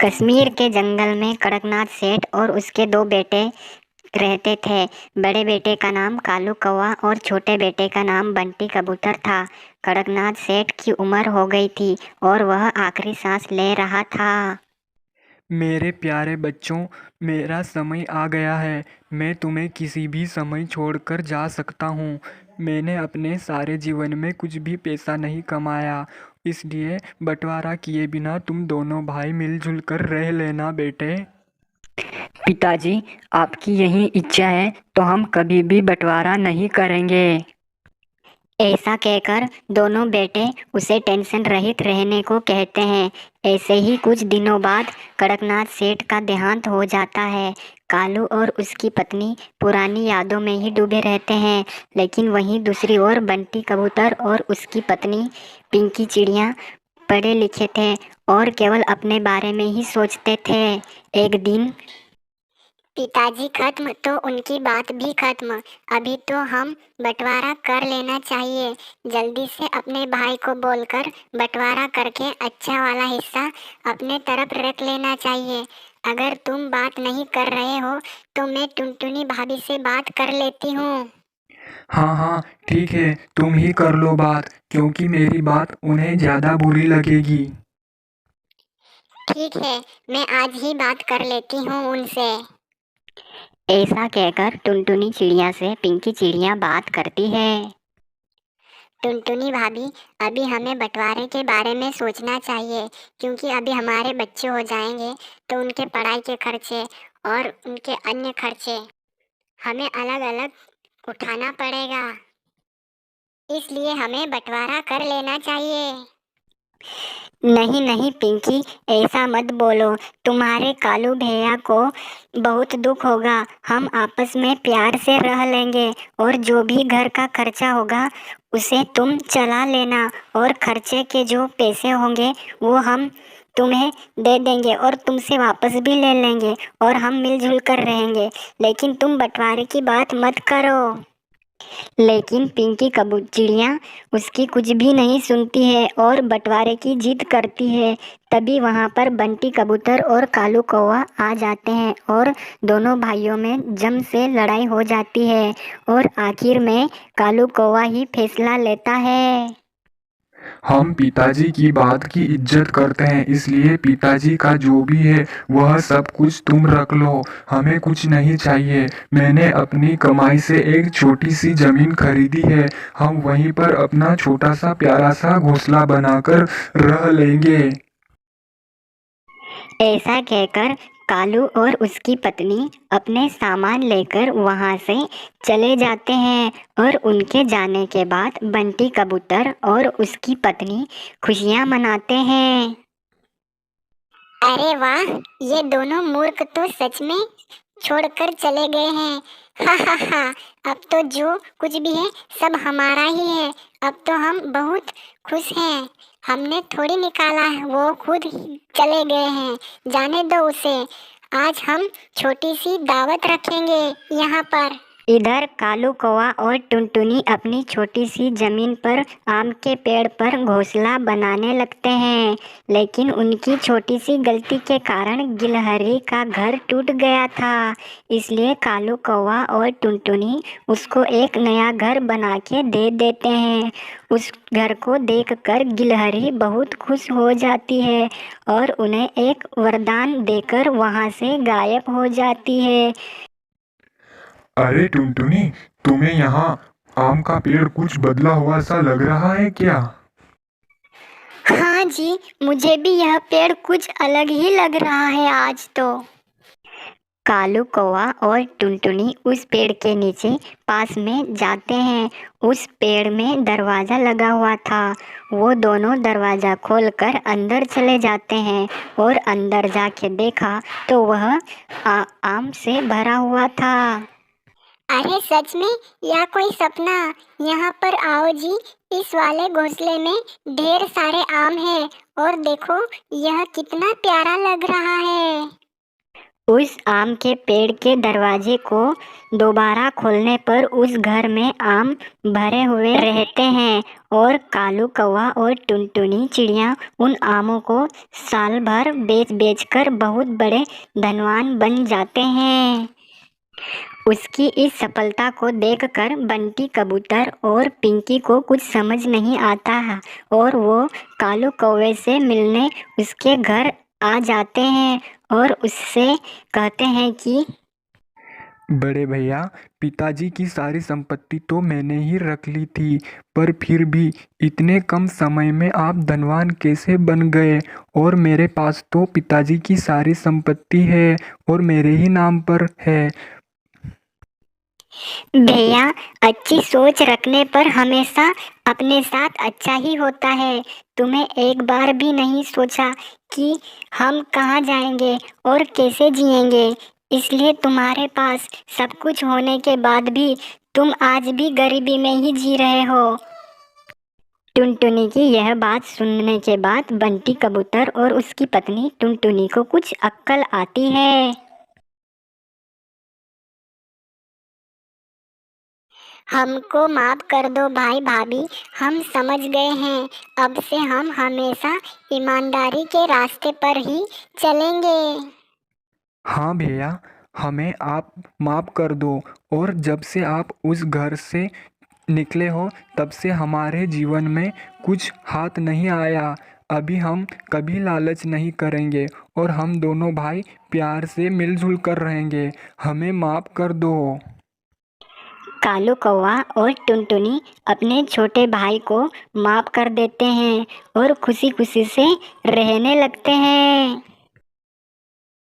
कश्मीर के जंगल में कड़कनाथ सेठ और उसके दो बेटे रहते थे। बड़े बेटे का नाम कालू कौवा और छोटे बेटे का नाम बंटी कबूतर था। कड़कनाथ सेठ की उम्र हो गई थी और वह आखिरी सांस ले रहा था। मेरे प्यारे बच्चों, मेरा समय आ गया है। मैं तुम्हें किसी भी समय छोड़कर जा सकता हूँ। मैंने अपने सारे जीवन में कुछ भी पैसा नहीं कमाया, इसलिए बंटवारा किए बिना तुम दोनों भाई मिलजुल कर रह लेना बेटे। पिताजी, आपकी यही इच्छा है तो हम कभी भी बंटवारा नहीं करेंगे। ऐसा कहकर दोनों बेटे उसे टेंशन रहित रहने को कहते हैं। ऐसे ही कुछ दिनों बाद कड़कनाथ सेठ का देहांत हो जाता है। कालू और उसकी पत्नी पुरानी यादों में ही डूबे रहते हैं, लेकिन वहीं दूसरी ओर बंटी कबूतर और उसकी पत्नी पिंकी चिड़िया पढ़े लिखे थे और केवल अपने बारे में ही सोचते थे। एक दिन पिताजी खत्म तो उनकी बात भी खत्म। अभी तो हम बंटवारा कर लेना चाहिए। जल्दी से अपने भाई को बोलकर बंटवारा करके अच्छा वाला हिस्सा अपने तरफ रख लेना चाहिए। अगर तुम बात नहीं कर रहे हो तो मैं टुनटुनी भाभी से बात कर लेती हूँ। हाँ हाँ, ठीक है, तुम ही कर लो बात, क्योंकि मेरी बात उन्हें ज़्यादा बुरी लगेगी। ठीक है, मैं आज ही बात कर लेती हूँ उनसे। ऐसा कहकर टुनटुनी चिड़िया से पिंकी चिड़िया बात करती है। टुनटुनी भाभी, अभी हमें बंटवारे के बारे में सोचना चाहिए, क्योंकि अभी हमारे बच्चे हो जाएंगे तो उनके पढ़ाई के खर्चे और उनके अन्य खर्चे हमें अलग अलग उठाना पड़ेगा। इसलिए हमें बंटवारा कर लेना चाहिए। नहीं नहीं पिंकी, ऐसा मत बोलो। तुम्हारे कालू भैया को बहुत दुख होगा। हम आपस में प्यार से रह लेंगे और जो भी घर का खर्चा होगा उसे तुम चला लेना, और खर्चे के जो पैसे होंगे वो हम तुम्हें दे देंगे और तुमसे वापस भी ले लेंगे और हम मिलजुल कर रहेंगे। लेकिन तुम बंटवारे की बात मत करो। लेकिन पिंकी चिड़िया उसकी कुछ भी नहीं सुनती है और बंटवारे की जिद करती है। तभी वहाँ पर बंटी कबूतर और कालू कौवा आ जाते हैं और दोनों भाइयों में जम से लड़ाई हो जाती है और आखिर में कालू कौवा ही फैसला लेता है। हम पिताजी की बात की इज्जत करते हैं, इसलिए पिताजी का जो भी है वह सब कुछ तुम रख लो। हमें कुछ नहीं चाहिए। मैंने अपनी कमाई से एक छोटी सी जमीन खरीदी है। हम वहीं पर अपना छोटा सा प्यारा सा घोंसला बनाकर रह लेंगे। ऐसा कहकर कालू और उसकी पत्नी अपने सामान लेकर वहां से चले जाते हैं और उनके जाने के बाद बंटी कबूतर और उसकी पत्नी खुशियां मनाते हैं। अरे वाह, ये दोनों मूर्ख तो सच में छोड़कर चले गए हैं। हा हा हा, अब तो जो कुछ भी है सब हमारा ही है। अब तो हम बहुत खुश हैं। हमने थोड़ी निकाला है, वो खुद ही चले गए हैं। जाने दो उसे। आज हम छोटी सी दावत रखेंगे यहाँ पर। इधर कालू कौवा और टुनटुनी अपनी छोटी सी जमीन पर आम के पेड़ पर घोंसला बनाने लगते हैं, लेकिन उनकी छोटी सी गलती के कारण गिलहरी का घर टूट गया था। इसलिए कालू कौवा और टुनटुनी उसको एक नया घर बना के दे देते हैं। उस घर को देखकर गिलहरी बहुत खुश हो जाती है और उन्हें एक वरदान देकर वहां से गायब हो जाती है। अरे टुनटुनी, तुम्हें यहाँ आम का पेड़ कुछ बदला हुआ सा लग रहा है क्या? हाँ जी, मुझे भी यह पेड़ कुछ अलग ही लग रहा है आज तो। कालू कौवा और टुनटुनी उस पेड़ के नीचे पास में जाते हैं। उस पेड़ में दरवाज़ा लगा हुआ था। वो दोनों दरवाज़ा खोलकर अंदर चले जाते हैं और अंदर जाके देखा तो वह आम से भरा हुआ था। अरे सच में, या कोई सपना? यहाँ पर आओ जी, इस वाले घोंसले में ढेर सारे आम हैं और देखो यह कितना प्यारा लग रहा है। उस आम के पेड़ के दरवाजे को दोबारा खोलने पर उस घर में आम भरे हुए रहते हैं और कालू कौवा और टुनटुनी चिड़िया उन आमों को साल भर बेच बेच कर बहुत बड़े धनवान बन जाते हैं। उसकी इस सफलता को देखकर बंटी कबूतर और पिंकी को कुछ समझ नहीं आता है और वो कालू कौवे से मिलने उसके घर आ जाते हैं और उससे कहते हैं कि बड़े भैया, पिताजी की सारी संपत्ति तो मैंने ही रख ली थी, पर फिर भी इतने कम समय में आप धनवान कैसे बन गए? और मेरे पास तो पिताजी की सारी संपत्ति है और मेरे ही नाम पर है। भैया, अच्छी सोच रखने पर हमेशा अपने साथ अच्छा ही होता है। तुम्हें एक बार भी नहीं सोचा कि हम कहाँ जाएंगे और कैसे जिएंगे, इसलिए तुम्हारे पास सब कुछ होने के बाद भी तुम आज भी गरीबी में ही जी रहे हो। टुनटुनी की यह बात सुनने के बाद बंटी कबूतर और उसकी पत्नी टुनटुनी को कुछ अक्ल आती है। हमको माफ कर दो भाई भाभी, हम समझ गए हैं। अब से हम हमेशा ईमानदारी के रास्ते पर ही चलेंगे। हाँ भैया, हमें आप माफ़ कर दो। और जब से आप उस घर से निकले हो तब से हमारे जीवन में कुछ हाथ नहीं आया। अभी हम कभी लालच नहीं करेंगे और हम दोनों भाई प्यार से मिलजुल कर रहेंगे। हमें माफ़ कर दो। कालू कौवा और टुनटुनी अपने छोटे भाई को माफ कर देते हैं और खुशी खुशी से रहने लगते हैं।